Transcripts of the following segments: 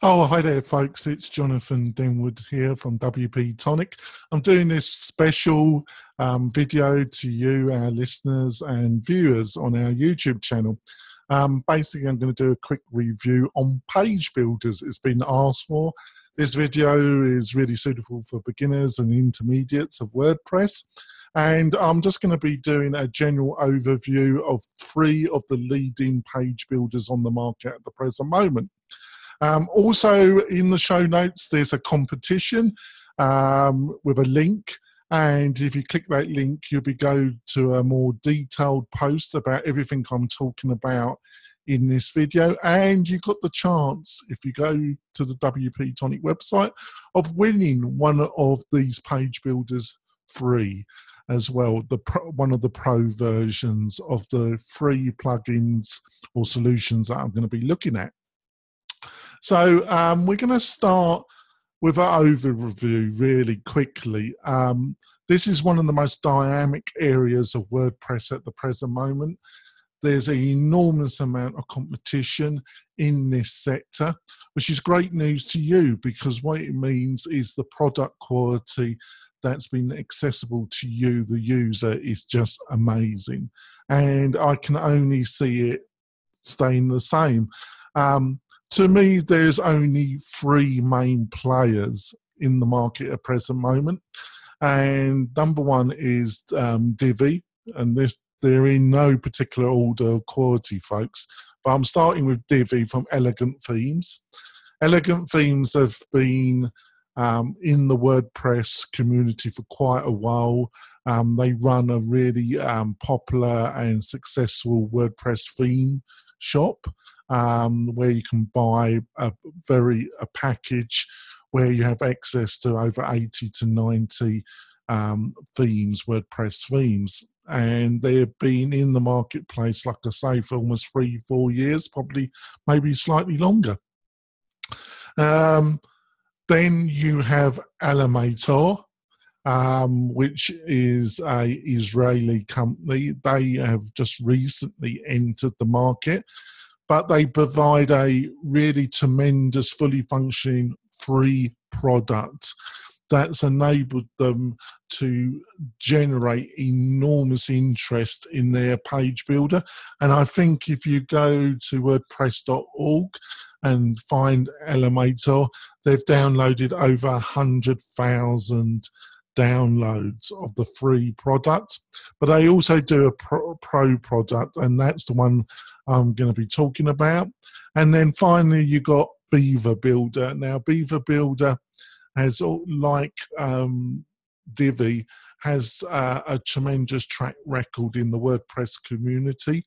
Oh, hi there, folks. It's Jonathan Denwood here from WP-Tonic. I'm doing this special video to you, our listeners and viewers on our YouTube channel. Basically, I'm going to do a quick review on page builders. It's been asked for. This video is really suitable for beginners and intermediates of WordPress. And I'm just going to be doing a general overview of 3 of the leading page builders on the market at the present moment. Also in the show notes, there's a competition with a link. And if you click that link, you'll be go to a more detailed post about everything I'm talking about in this video. And you've got the chance, if you go to the WP-Tonic website, of winning one of these page builders free as well. One of the pro versions of the free plugins or solutions that I'm going to be looking at. So we're going to start with an overview really quickly. This is one of the most dynamic areas of WordPress at the present moment. There's an enormous amount of competition in this sector, which is great news to you because what it means is the product quality that's been accessible to you, the user, is just amazing. And I can only see it staying the same. To me, there's only 3 main players in the market at present moment. And number one is Divi. And they're in no particular order of quality, folks. But I'm starting with Divi from Elegant Themes. Elegant Themes have been in the WordPress community for quite a while. They run a really popular and successful WordPress theme shop. Where you can buy a package where you have access to over 80 to 90 themes, WordPress themes. And they've been in the marketplace, like I say, for almost 3-4 years, probably maybe slightly longer. Then you have Elementor, which is an Israeli company. They have just recently entered the market, but they provide a really tremendous, fully functioning free product that's enabled them to generate enormous interest in their page builder. And I think if you go to WordPress.org and find Elementor, they've downloaded over 100,000 downloads of the free product. But they also do a pro product, and that's the one I'm going to be talking about. And then finally, you got Beaver Builder. Now, Beaver Builder has, like Divi, has a tremendous track record in the WordPress community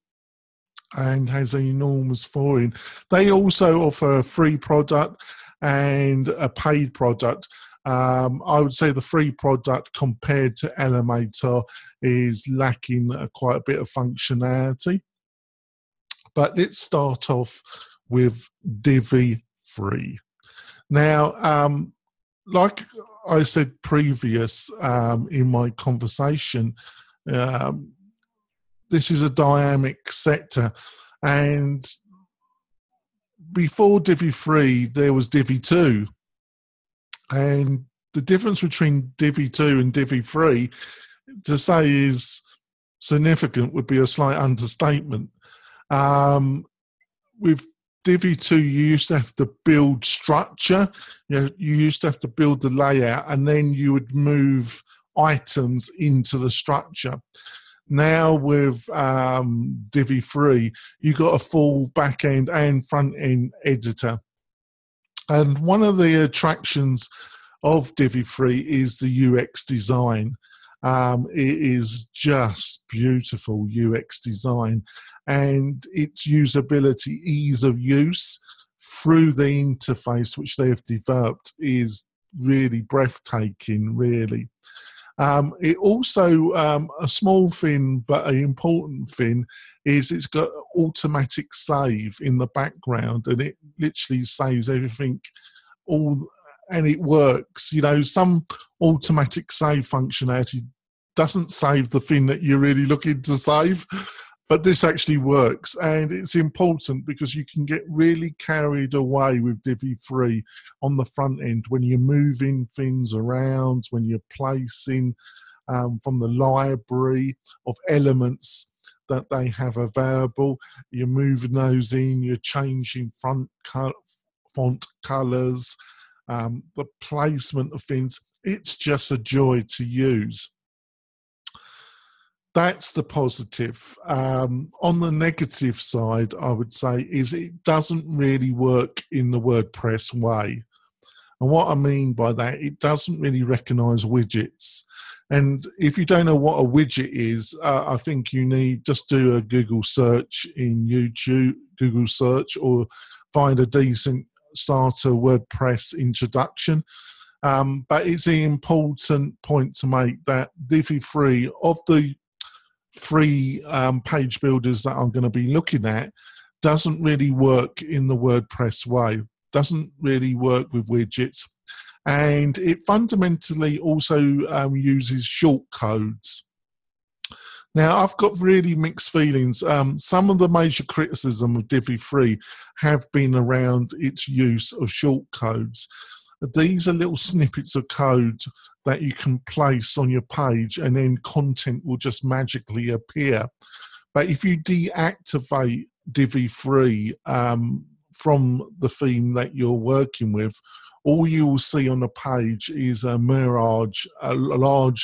and has an enormous following. They also offer a free product and a paid product. I would say the free product compared to Elementor is lacking quite a bit of functionality. But let's start off with Divi free. Now, like I said previous in my conversation, this is a dynamic sector. And before Divi free, there was Divi 2. And the difference between Divi 2 and Divi 3, to say is significant would be a slight understatement. With Divi 2, you used to have to build structure. You used to have to build the layout, and then you would move items into the structure. Now with Divi 3, you got a full back-end and front-end editor. And one of the attractions of Divi 3 is the UX design. It is just beautiful UX design, and its usability, ease of use through the interface which they have developed is really breathtaking, really. It also, a small thing but an important thing, is it's got automatic save in the background, and it literally saves everything and it works. You know, some automatic save functionality doesn't save the thing that you're really looking to save, But this actually works, and it's important because you can get really carried away with Divi 3 on the front end when you're moving things around, when you're placing from the library of elements that they have available. You're moving those in, you're changing font colors, the placement of things. It's just a joy to use. That's the positive. On the negative side, I would say, is it doesn't really work in the WordPress way. And what I mean by that, it doesn't really recognize widgets. And if you don't know what a widget is, I think you need just do a Google search in YouTube, Google search, or find a decent starter WordPress introduction. But it's an important point to make that Divi 3, of the 3 page builders that I'm going to be looking at, doesn't really work in the WordPress way, doesn't really work with widgets. And it fundamentally also uses shortcodes. Now, I've got really mixed feelings. Some of the major criticism of Divi 3 have been around its use of shortcodes. These are little snippets of code that you can place on your page, and then content will just magically appear. But if you deactivate Divi 3 from the theme that you're working with, all you will see on the page is a large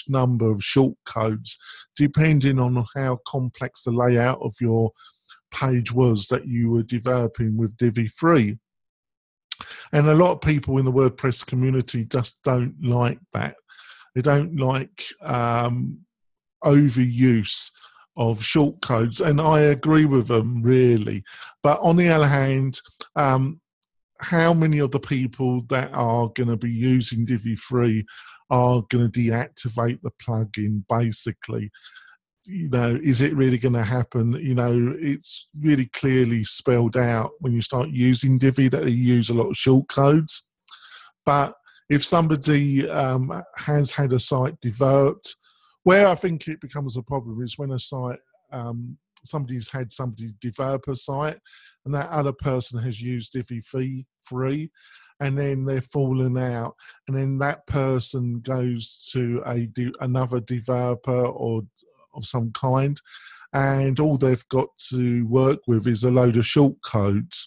number of shortcodes, depending on how complex the layout of your page was that you were developing with Divi 3. And a lot of people in the WordPress community just don't like that. They don't like overuse of shortcodes, and I agree with them, really. But on the other hand, how many of the people that are going to be using Divi 3 are going to deactivate the plugin, basically? You know, is it really going to happen? You know, it's really clearly spelled out when you start using Divi that they use a lot of shortcodes. But if somebody has had a site developed, where I think it becomes a problem is when a site, somebody's had somebody develop a site and that other person has used Divi 3 and then they're falling out, and then that person goes to another developer or of some kind, and all they've got to work with is a load of shortcodes.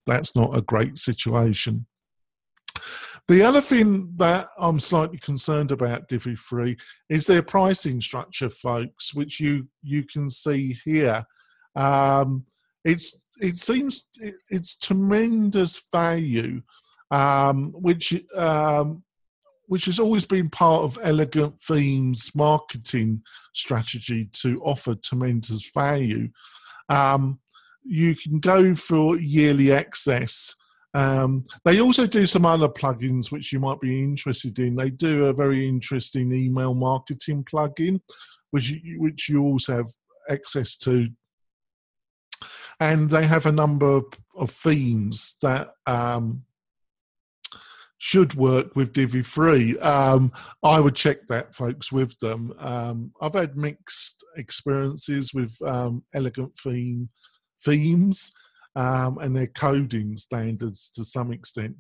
That's not a great situation. The other thing that I'm slightly concerned about Divi 3 is their pricing structure, folks, which you can see here. It seems it's tremendous value, which has always been part of Elegant Themes' marketing strategy to offer tremendous value. You can go for yearly access. They also do some other plugins which you might be interested in. They do a very interesting email marketing plugin, which you also have access to. And they have a number of themes that should work with Divi 3. I would check that, folks, with them. I've had mixed experiences with Elegant Themes and their coding standards to some extent.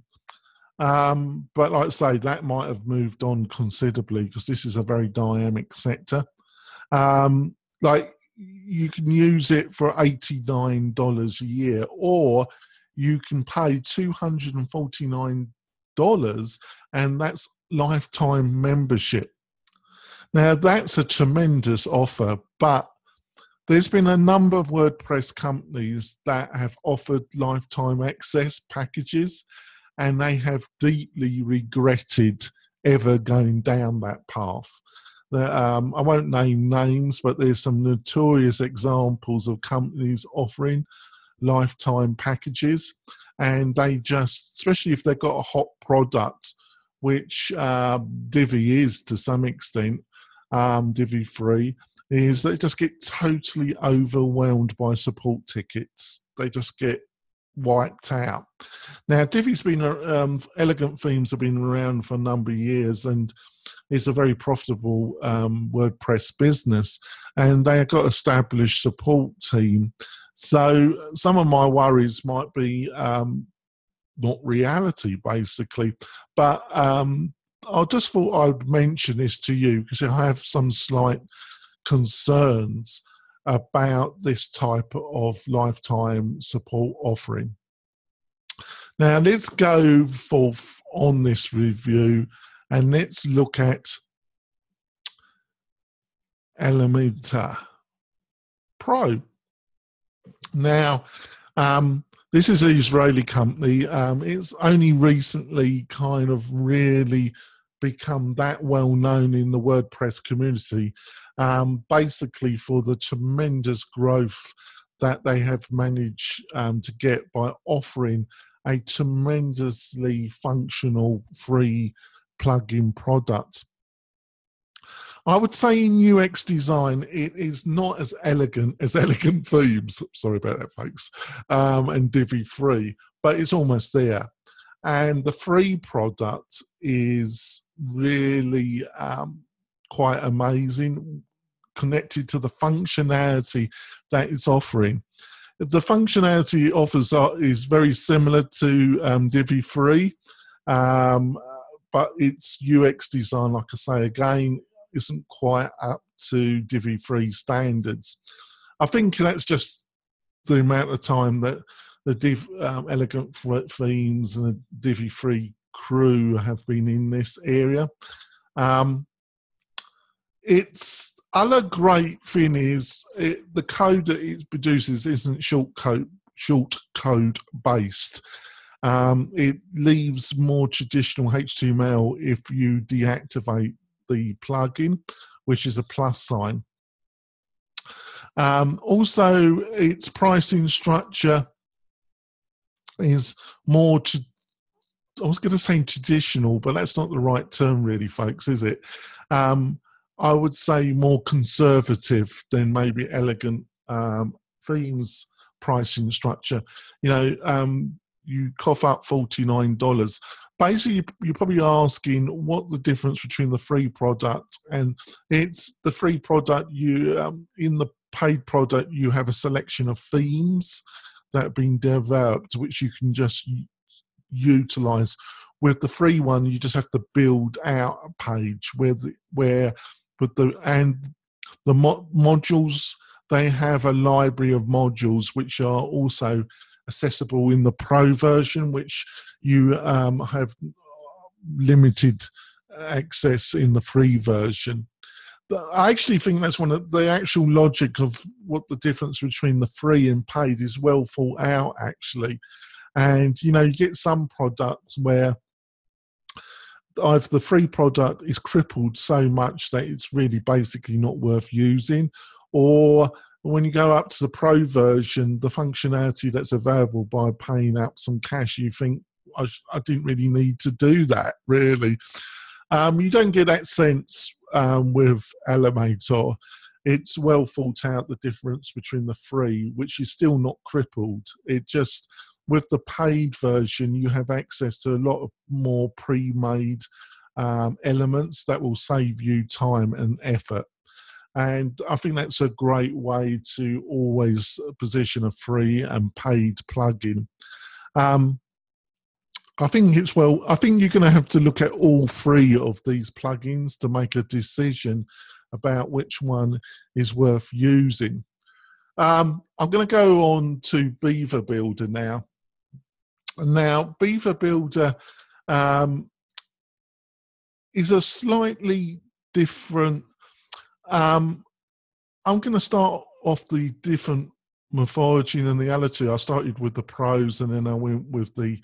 But like I say, that might have moved on considerably because this is a very dynamic sector. Like, you can use it for $89 a year, or you can pay $249, and that's lifetime membership. Now, that's a tremendous offer, but there's been a number of WordPress companies that have offered lifetime access packages, and they have deeply regretted ever going down that path. I won't name names, but there's some notorious examples of companies offering lifetime packages, and they just, especially if they've got a hot product, which Divi is to some extent, Divi 3, is they just get totally overwhelmed by support tickets. They just get wiped out. Now, Divi's been elegant themes have been around for a number of years, and it's a very profitable WordPress business, and they have got established support team. So some of my worries might be not reality, basically, but I just thought I'd mention this to you because I have some slight concerns about this type of lifetime support offering. Now, let's go forth on this review and let's look at Elementor Pro. Now, this is an Israeli company. It's only recently kind of really become that well known in the WordPress community, basically for the tremendous growth that they have managed to get by offering a tremendously functional free plugin product. I would say in UX design, it is not as elegant as Elegant Themes. Sorry about that, folks. And Divi Free, but it's almost there. And the free product is really quite amazing, connected to the functionality that it's offering. The functionality it offers is very similar to Divi Free, but its UX design, like I say again, isn't quite up to Divi Free standards. I think that's just the amount of time that the Elegant Themes and the Divi Free crew have been in this area. Its other great thing is the code that it produces isn't short code based. It leaves more traditional HTML if you deactivate the plugin, which is a plus sign. Also, its pricing structure is more, I was going to say traditional, but that's not the right term really, folks, is it? I would say more conservative than maybe Elegant Themes pricing structure. You know, you cough up $49. Basically, you're probably asking what the difference between the free product and it's the free product. You in the paid product, you have a selection of themes that have been developed, which you can just utilize. With the free one, you just have to build out a page modules. They have a library of modules which are also accessible in the Pro version, which you have limited access in the free version. I actually think that's one of the actual logic of what the difference between the free and paid is well thought out, actually. And, you know, you get some products where either the free product is crippled so much that it's really basically not worth using, or when you go up to the Pro version, the functionality that's available by paying out some cash, you think, I didn't really need to do that, really. You don't get that sense with Elementor. It's well thought out, the difference between the free, which is still not crippled. It just, with the paid version, you have access to a lot of more pre-made elements that will save you time and effort. And I think that's a great way to always position a free and paid plugin. I think you're going to have to look at all three of these plugins to make a decision about which one is worth using. I'm going to go on to Beaver Builder now. Now, Beaver Builder is a slightly different. I'm going to start off the different mythology and the reality. I started with the pros and then I went with the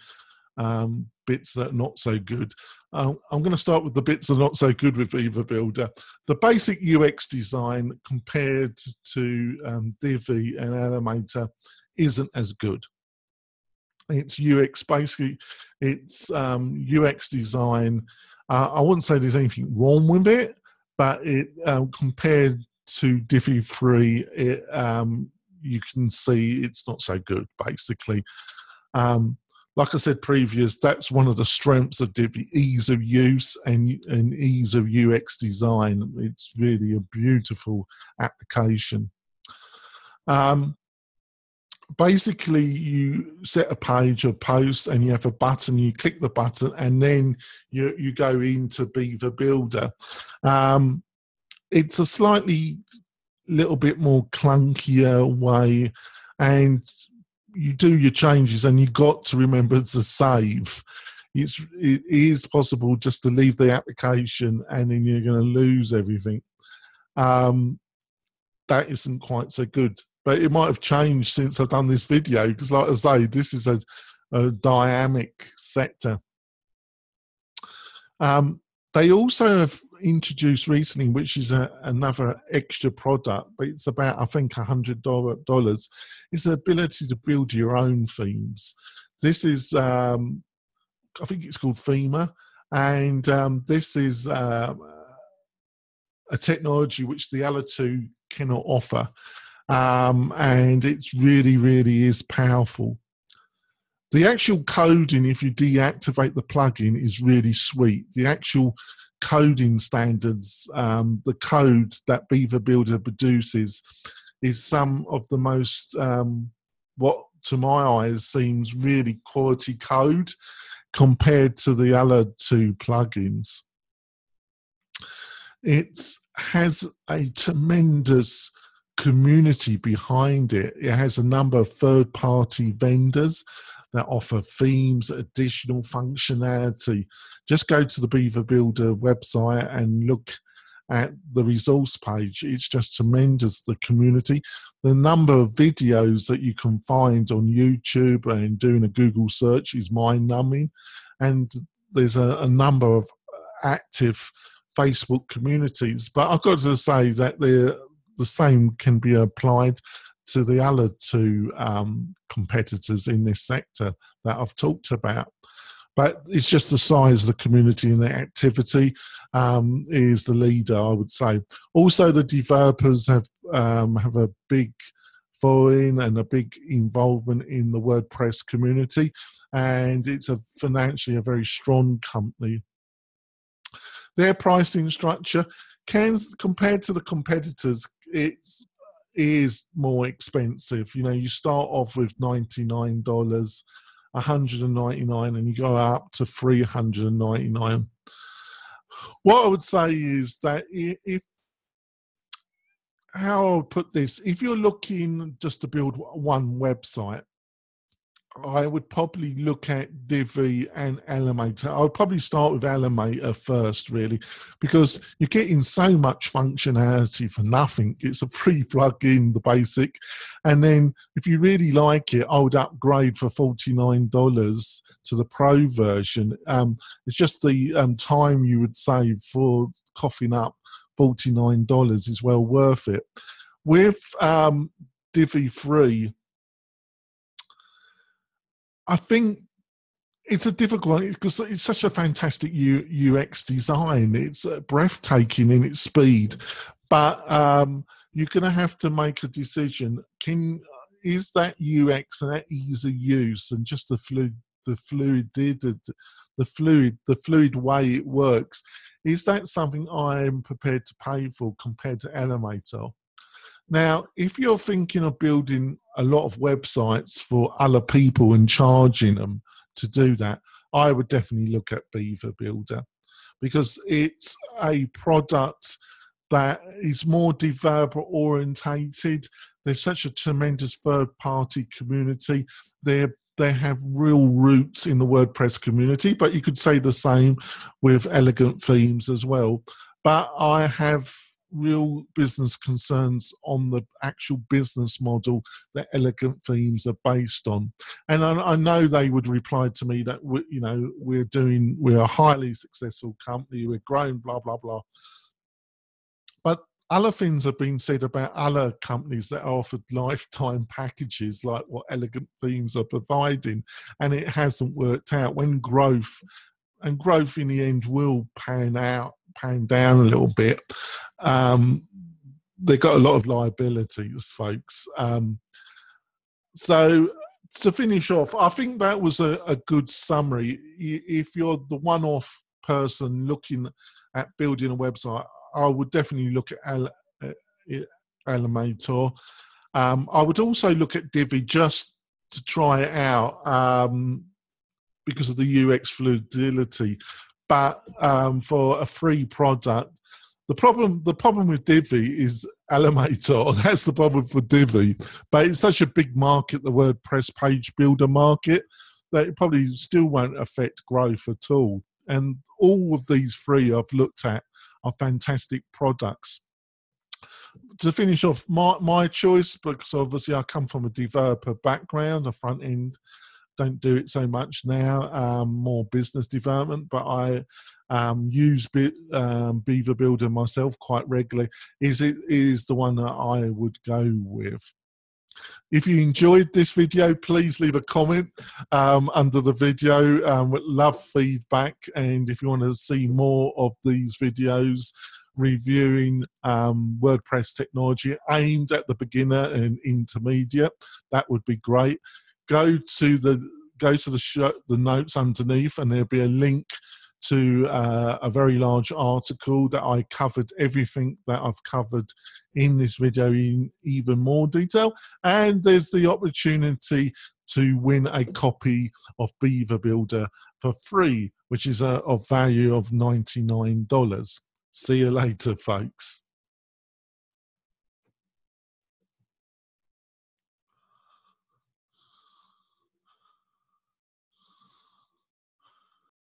bits that are not so good. I'm going to start with the bits that are not so good with Beaver Builder. The basic UX design compared to Divi and Elementor isn't as good. It's UX, basically, it's UX design. I wouldn't say there's anything wrong with it, but it compared to Divi Free, you can see it's not so good, basically. Like I said previous, that's one of the strengths of Divi: ease of use and ease of UX design. It's really a beautiful application. Basically, you set a page or post and you have a button, you click the button, and then you go into Beaver Builder. It's a slightly little bit more clunkier way, and you do your changes and you've got to remember to save. It is possible just to leave the application and then you're going to lose everything. That isn't quite so good, but it might have changed since I've done this video, because like I say, this is a dynamic sector. They also have introduced recently, which is another extra product, but it's about, I think, $100, is the ability to build your own themes. This is, I think it's called Thema, and this is a technology which the other two cannot offer, and it's really is powerful. The actual coding, if you deactivate the plugin, is really sweet. The actual coding standards, the code that Beaver Builder produces, is some of the most, what to my eyes seems really quality code compared to the other two plugins. It has a tremendous community behind it. It has a number of third-party vendors that offer themes, additional functionality. Just go to the Beaver Builder website and look at the resource page. It's just tremendous, the community. The number of videos that you can find on YouTube and doing a Google search is mind-numbing. And there's a number of active Facebook communities. But I've got to say that the same can be applied to the other two competitors in this sector that I've talked about. But it's just the size of the community and the activity is the leader, I would say. Also, the developers have a big following and a big involvement in the WordPress community, and it's financially a very strong company. Their pricing structure compared to the competitors, it is more expensive. You know, you start off with $99, $199, and you go up to $399. What I would say is that how I'll put this, if you're looking just to build one website, I would probably look at Divi and Elementor. I'll probably start with Elementor first, really, because you're getting so much functionality for nothing. It's a free plugin, the basic. And then if you really like it, I would upgrade for $49 to the Pro version. It's just the time you would save for coughing up $49 is well worth it. With Divi 3, I think it's a difficult one because it's such a fantastic UX design. It's breathtaking in its speed, but you're going to have to make a decision. Is that UX and that ease of use and just the fluid way it works, is that something I am prepared to pay for compared to Elementor? Now, if you're thinking of building a lot of websites for other people and charging them to do that, I would definitely look at Beaver Builder, because it's a product that is more developer orientated. There's such a tremendous third-party community. They have real roots in the WordPress community, but you could say the same with Elegant Themes as well. But I have real business concerns on the actual business model that Elegant Themes are based on. And I know they would reply to me that we're a highly successful company, we're growing, blah blah blah. But other things have been said about other companies that offered lifetime packages like what Elegant Themes are providing, and it hasn't worked out. When growth in the end will pan down a little bit, they've got a lot of liabilities, folks. So to finish off, I think that was a good summary. If you're the one-off person looking at building a website, I would definitely look at Elementor. I would also look at Divi just to try it out because of the UX fluidity. But for a free product, the problem with Divi is Elementor. That's the problem for Divi. But it's such a big market, the WordPress page builder market, that it probably still won't affect growth at all. And all of these three I've looked at are fantastic products. To finish off, my choice, because obviously I come from a developer background, a front end, don't do it so much now, more business development, but I use Beaver Builder myself quite regularly, is the one that I would go with. If you enjoyed this video, please leave a comment under the video. Would love feedback, and if you want to see more of these videos reviewing WordPress technology aimed at the beginner and intermediate, that would be great. Go to the notes underneath, and there'll be a link to a very large article that I covered everything that I've covered in this video in even more detail. And there's the opportunity to win a copy of Beaver Builder for free, which is of value of $99. See you later, folks.